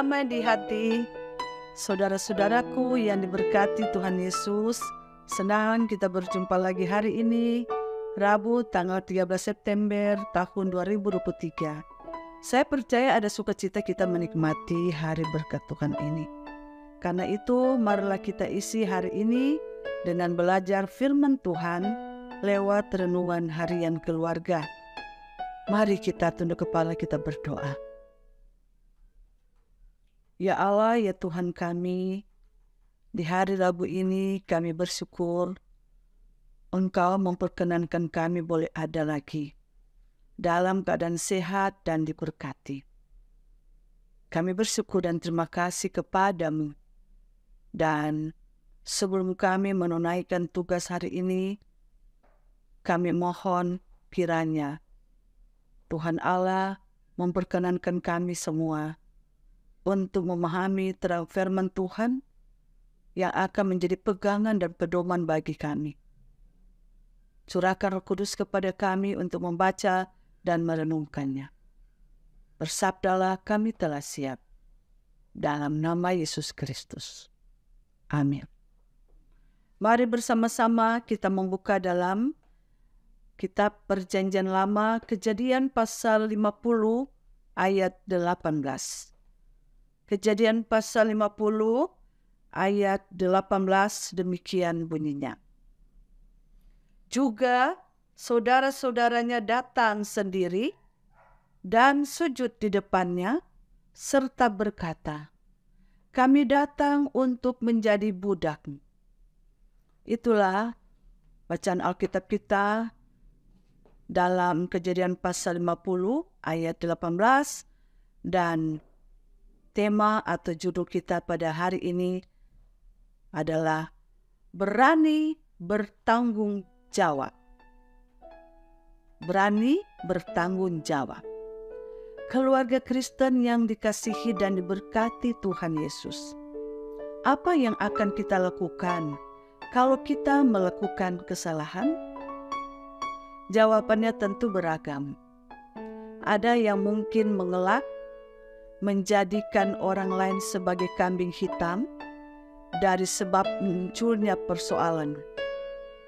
damai di hati. Saudara-saudaraku yang diberkati Tuhan Yesus, senang kita berjumpa lagi hari ini, Rabu tanggal 13 September tahun 2023. Saya percaya ada sukacita kita menikmati hari berkat Tuhan ini. Karena itu, marilah kita isi hari ini dengan belajar firman Tuhan lewat renungan harian keluarga. Mari kita tunduk kepala, kita berdoa. Ya Allah, ya Tuhan kami, di hari Rabu ini kami bersyukur Engkau memperkenankan kami boleh ada lagi dalam keadaan sehat dan diberkati. Kami bersyukur dan terima kasih kepadamu. Dan sebelum kami menunaikan tugas hari ini, kami mohon kiranya Tuhan Allah memperkenankan kami semua untuk memahami terang firman Tuhan yang akan menjadi pegangan dan pedoman bagi kami. Curahkan Roh Kudus kepada kami untuk membaca dan merenungkannya. Bersabdalah, kami telah siap. Dalam nama Yesus Kristus. Amin. Mari bersama-sama kita membuka dalam Kitab Perjanjian Lama, Kejadian pasal 50 ayat 18. Kejadian pasal 50 ayat 18 demikian bunyinya. Juga saudara-saudaranya datang sendiri dan sujud di depannya serta berkata, "Kami datang untuk menjadi budak." Itulah bacaan Alkitab kita dalam Kejadian pasal 50 ayat 18 dan tema atau judul kita pada hari ini adalah berani bertanggung jawab. Berani bertanggung jawab. Keluarga Kristen yang dikasihi dan diberkati Tuhan Yesus. Apa yang akan kita lakukan kalau kita melakukan kesalahan? Jawabannya tentu beragam. Ada yang mungkin mengelak, menjadikan orang lain sebagai kambing hitam dari sebab munculnya persoalan.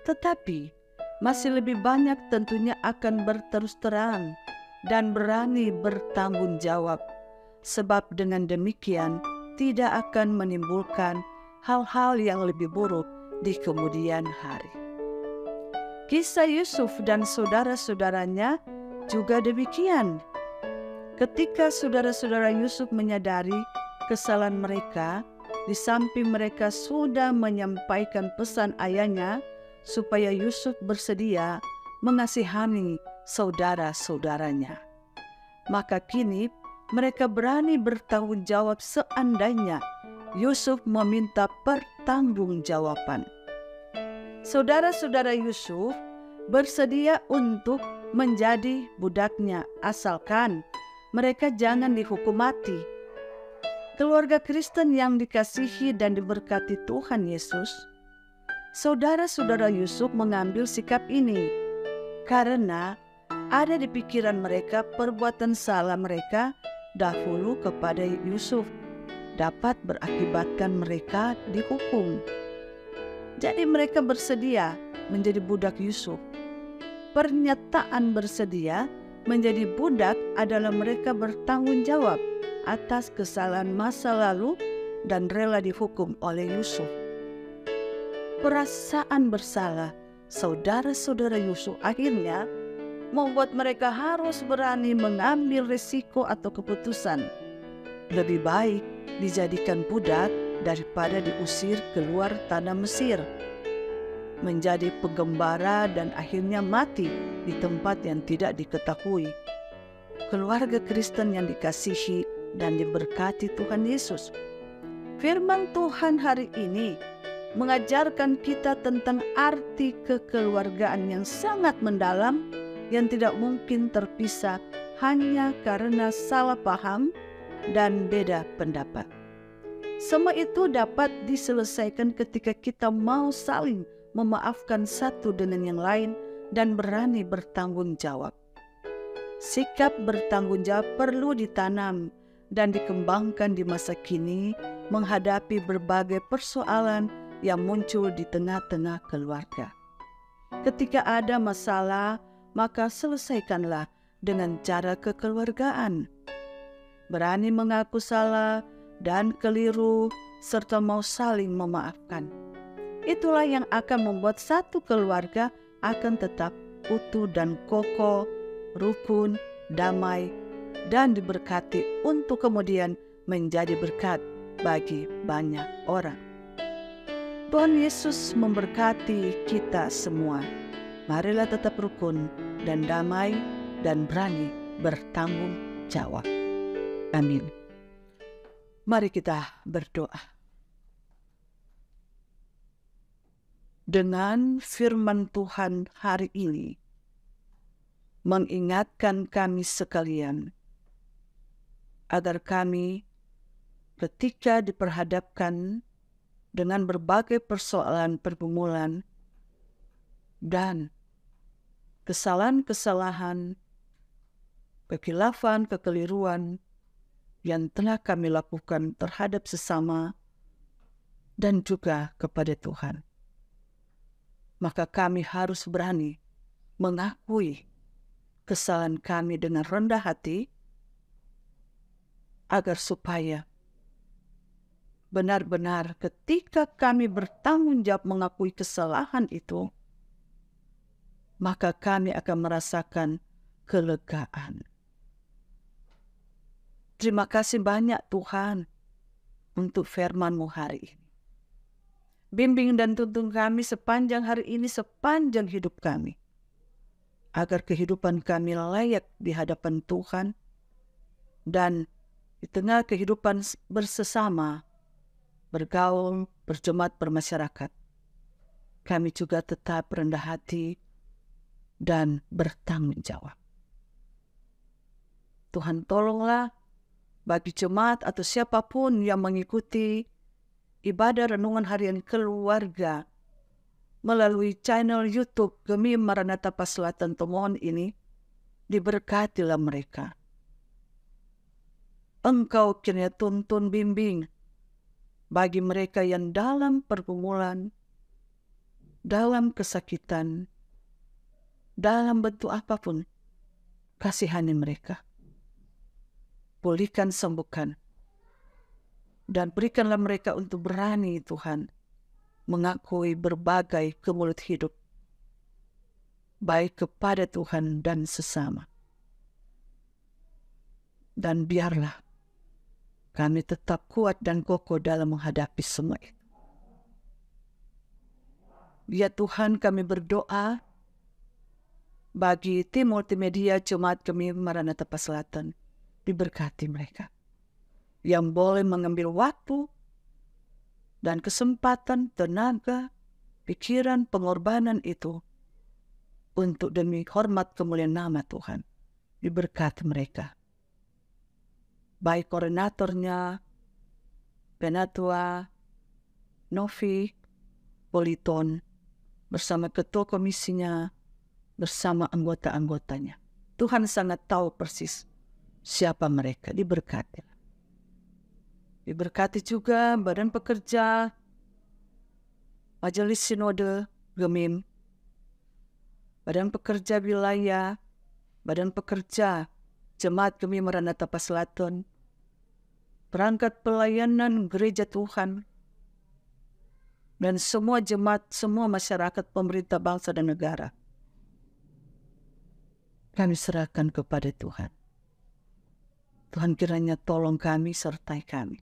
Tetapi masih lebih banyak tentunya akan berterus terang dan berani bertanggung jawab, sebab dengan demikian tidak akan menimbulkan hal-hal yang lebih buruk di kemudian hari. Kisah Yusuf dan saudara-saudaranya juga demikian. Ketika saudara-saudara Yusuf menyadari kesalahan mereka, di samping mereka sudah menyampaikan pesan ayahnya supaya Yusuf bersedia mengasihani saudara-saudaranya. Maka kini mereka berani bertanggung jawab seandainya Yusuf meminta pertanggungjawaban. Saudara-saudara Yusuf bersedia untuk menjadi budaknya asalkan mereka jangan dihukum mati. Keluarga Kristen yang dikasihi dan diberkati Tuhan Yesus, saudara-saudara Yusuf mengambil sikap ini karena ada di pikiran mereka perbuatan salah mereka dahulu kepada Yusuf dapat berakibatkan mereka dihukum. Jadi mereka bersedia menjadi budak Yusuf. Pernyataan bersedia menjadi budak adalah mereka bertanggung jawab atas kesalahan masa lalu dan rela dihukum oleh Yusuf. Perasaan bersalah saudara-saudara Yusuf akhirnya membuat mereka harus berani mengambil risiko atau keputusan. Lebih baik dijadikan budak daripada diusir keluar tanah Mesir, menjadi penggembara dan akhirnya mati di tempat yang tidak diketahui. Keluarga Kristen yang dikasihi dan diberkati Tuhan Yesus. Firman Tuhan hari ini mengajarkan kita tentang arti kekeluargaan yang sangat mendalam yang tidak mungkin terpisah hanya karena salah paham dan beda pendapat. Semua itu dapat diselesaikan ketika kita mau saling memaafkan satu dengan yang lain dan berani bertanggung jawab. Sikap bertanggung jawab perlu ditanam dan dikembangkan di masa kini menghadapi berbagai persoalan yang muncul di tengah-tengah keluarga. Ketika ada masalah, maka selesaikanlah dengan cara kekeluargaan. Berani mengaku salah dan keliru, serta mau saling memaafkan. Itulah yang akan membuat satu keluarga akan tetap utuh dan kokoh, rukun, damai, dan diberkati untuk kemudian menjadi berkat bagi banyak orang. Tuhan Yesus memberkati kita semua. Marilah tetap rukun dan damai dan berani bertanggung jawab. Amin. Mari kita berdoa. Dengan firman Tuhan hari ini, mengingatkan kami sekalian, agar kami ketika diperhadapkan dengan berbagai persoalan pergumulan dan kesalahan-kesalahan, kekhilafan, kekeliruan yang telah kami lakukan terhadap sesama dan juga kepada Tuhan. Maka kami harus berani mengakui kesalahan kami dengan rendah hati, agar supaya benar-benar ketika kami bertanggung jawab mengakui kesalahan itu, maka kami akan merasakan kelegaan. Terima kasih banyak Tuhan untuk firman-Mu hari ini. Bimbing dan tuntun kami sepanjang hari ini, sepanjang hidup kami, agar kehidupan kami layak di hadapan Tuhan, dan di tengah kehidupan bersesama, bergaul, berjemaat, bermasyarakat, kami juga tetap rendah hati dan bertanggung jawab. Tuhan tolonglah bagi jemaat atau siapapun yang mengikuti ibadah renungan harian keluarga melalui channel YouTube Gemim Maranatha Paselatan Tomohon ini, diberkatilah mereka. Engkau kiranya tuntun bimbing bagi mereka yang dalam pergumulan, dalam kesakitan, dalam bentuk apapun, kasihani mereka. Pulihkan, sembuhkan, dan berikanlah mereka untuk berani Tuhan mengakui berbagai kemulut hidup, baik kepada Tuhan dan sesama. Dan biarlah kami tetap kuat dan kokoh dalam menghadapi semua itu. Ya Tuhan, kami berdoa bagi tim multimedia Jemaat Gemim Maranatha Paselatan, diberkati mereka yang boleh mengambil waktu dan kesempatan, tenaga, pikiran, pengorbanan itu untuk demi hormat kemuliaan nama Tuhan. Diberkati mereka. Baik koordinatornya, Penatua, Novi, Politon, bersama ketua komisinya, bersama anggota-anggotanya. Tuhan sangat tahu persis siapa mereka. Diberkati. Diberkati juga badan pekerja, Majelis Sinode Gemim, badan pekerja wilayah, badan pekerja Jemaat Gemim Maranatha Paselatan, perangkat pelayanan gereja Tuhan, dan semua jemaat, semua masyarakat, pemerintah bangsa dan negara. Kami serahkan kepada Tuhan. Tuhan kiranya tolong kami, sertai kami.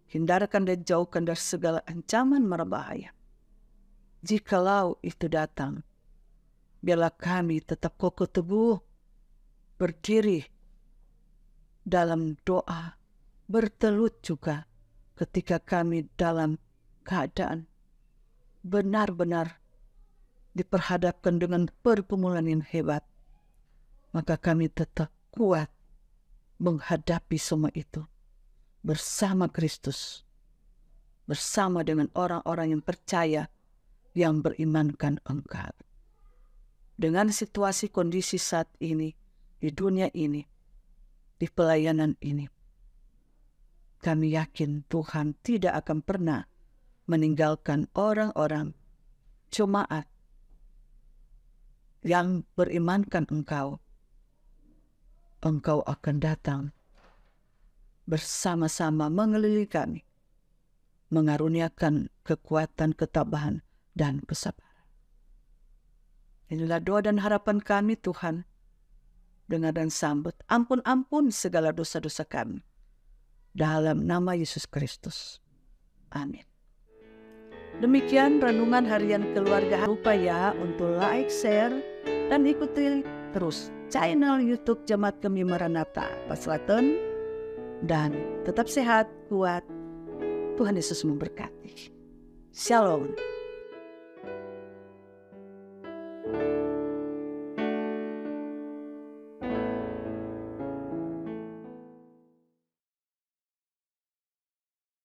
Hindarkan dan jauhkan dari segala ancaman mara bahaya. Jikalau itu datang, biarlah kami tetap kokoh teguh, berdiri dalam doa, bertelut juga ketika kami dalam keadaan benar-benar diperhadapkan dengan pergumulan yang hebat. Maka kami tetap kuat menghadapi semua itu bersama Kristus, bersama dengan orang-orang yang percaya, yang berimankan Engkau. Dengan situasi kondisi saat ini, di dunia ini, di pelayanan ini, Kami yakin Tuhan tidak akan pernah meninggalkan orang-orang jemaat yang berimankan Engkau. Engkau akan datang bersama-sama mengelilingi kami, mengaruniakan kekuatan, ketabahan, dan kesabaran. Inilah doa dan harapan kami, Tuhan. Dengar dan sambut, ampun segala dosa-dosa kami. Dalam nama Yesus Kristus. Amin. Demikian renungan harian keluarga. Lupa ya untuk like, share, dan ikuti terus channel YouTube Jemaat Kami Maranatha Paslaton. Dan tetap sehat, kuat. Tuhan Yesus memberkati. Shalom.